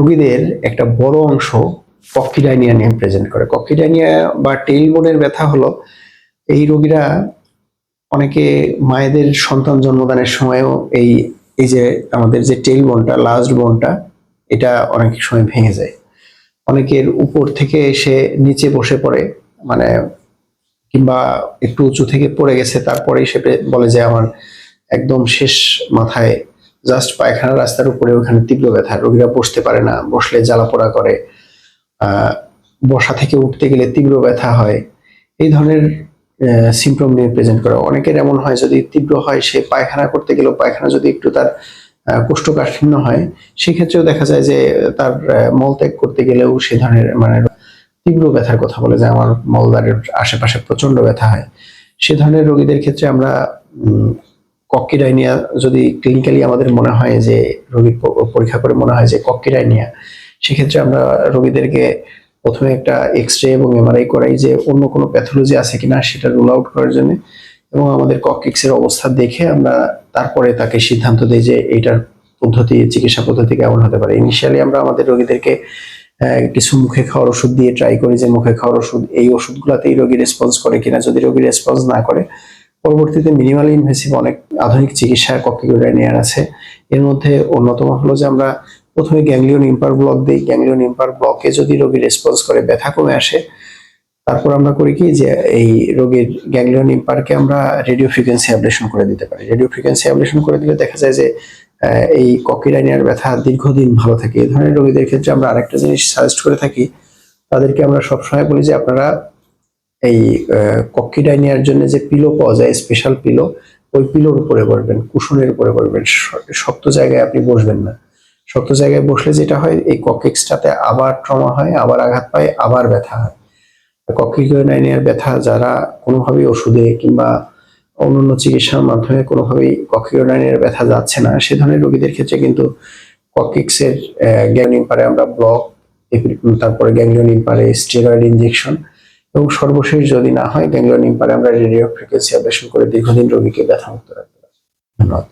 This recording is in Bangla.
রোগীদের একটা বড় অংশ কক্সিডাইনিয়া নিয়ে প্রেজেন্ট করে। কক্সিডাইনিয়া বা টেইলবোনের ব্যথা হলো এই রোগীরা অনেকে মায়েদের সন্তান জন্মদানের সময়ও এই এই যে আমাদের যে টেইল বোনটা লাস্ট বোনটা এটা অনেক সময় ভেঙে যায়। অনেকের উপর থেকে এসে নিচে বসে পড়ে, মানে কিংবা একটু উঁচু থেকে পড়ে গেছে, তারপরেই সে বলে যে আমার একদম শেষ মাথায় জাস্ট পায়খানা রাস্তার উপরে ওখানে তীব্র ব্যথা, রোগীরা বসতে পারে না, বসলে জ্বালা পোড়া করে, বসা থেকে উঠতে গেলে তীব্র ব্যথা হয়, এই ধরনের সিমটম নিয়ে প্রেজেন্ট করে। অনেকের এমন হয় যদি তীব্র হয়, সে পায়খানা করতে গেলেও পায়খানা যদি একটু তার কোষ্ঠকাঠিন্য হয়, সেক্ষেত্রেও দেখা যায় যে তার মলত্যাগ করতে গেলেও সে ধরনের মানে তীব্র ব্যথার কথা বলে যে আমার মলদ্বারের আশেপাশে প্রচন্ড ব্যথা হয়। সে ধরনের রোগীদের ক্ষেত্রে আমরা কক্সিডাইনিয়া যদি ক্লিনিক্যালি আমাদের মনে হয় যে রোগীর পরীক্ষা করে মনে হয় যে কক্সিডাইনিয়া, সেক্ষেত্রে আমরা রোগীদেরকে প্রথমে একটা এক্স-রে এবং এমআরআই করাই যে অন্য কোনো প্যাথোলজি আছে কিনা সেটা রুল আউট করার জন্য, এবং আমাদের কক্সিক্সের অবস্থা দেখে আমরা তারপরে তাকে সিদ্ধান্ত দিই যে এইটার পদ্ধতি, চিকিৎসা পদ্ধতি কেমন হতে পারে। ইনিশিয়ালি আমরা আমাদের রোগীদেরকে কিছু মুখে খাওয়ার ওষুধ দিয়ে ট্রাই করি যে মুখে খাওয়ার ওষুধ এই ওষুধগুলোতেই রোগী রেসপন্স করে কিনা। যদি রোগী রেসপন্স না করে, পরবর্তীতে মিনিমালি ইনভেসিভ অনেক আধুনিক চিকিৎসা কক্সিডাইনিয়ার আছে। এর মধ্যে অন্যতম হলো যে আমরা প্রথমে গ্যাংলিয়ন ইম্পার ব্লক দিই। গ্যাংলিয়ন ইম্পার ব্লকে যদি রোগী রেসপন্স করে, ব্যথা কমে আসে, তারপর আমরা করি কি যে এই রোগীর গ্যাংলিয়ন ইম্পারকে আমরা রেডিও ফ্রিকোয়েন্সি অ্যাবলেশন করে দিতে পারি। রেডিও ফ্রিকোয়েন্সি অ্যাবলেশন করে দিলে দেখা যায় যে এই কক্সিডাইনিয়ার ব্যথা দীর্ঘদিন ভালো থাকে। এই ধরনের রোগীদের ক্ষেত্রে আমরা আরেকটা জিনিস সাজেস্ট করে থাকি, তাদেরকে আমরা সবসময় বলি যে আপনারা এই কক্সিডাইনিয়ার জন্য যে পিলো পাওয়া যায়, স্পেশাল পিলো, ওই পিলোর উপরে বসবেন, কুশনের উপরে বসবেন, শক্ত জায়গায় আপনি বসবেন না। শক্ত জায়গায় বসলে যেটা হয়, এই কক্সিক্সটাতে আবার ট্রমা হয়, আবার আঘাত পায়, আবার ব্যথা হয়। কক্সিডাইনিয়ার ব্যথা যারা কোনোভাবেই ওষুধে কিংবা অন্যান্য চিকিৎসার মাধ্যমে কোনোভাবেই কক্সিডাইনিয়ার ব্যথা যাচ্ছে না, সে ধরনের রোগীদের ক্ষেত্রে কিন্তু কক্সিক্সের গ্যাংলিয়ন ইম্পারে আমরা ব্লক, তারপরে গ্যাংলিয়ন ইম্পারে স্টেরয়েড ইনজেকশন, এবং সর্বশেষ যদি না হয় গ্যাংলিয়ন ইম্পারে আমরা রেডিও ফ্রিকোয়েন্সি অ্যাবলেশন করে দীর্ঘদিন রোগীকে ব্যথামুক্ত রাখতে পারি। ধন্যবাদ।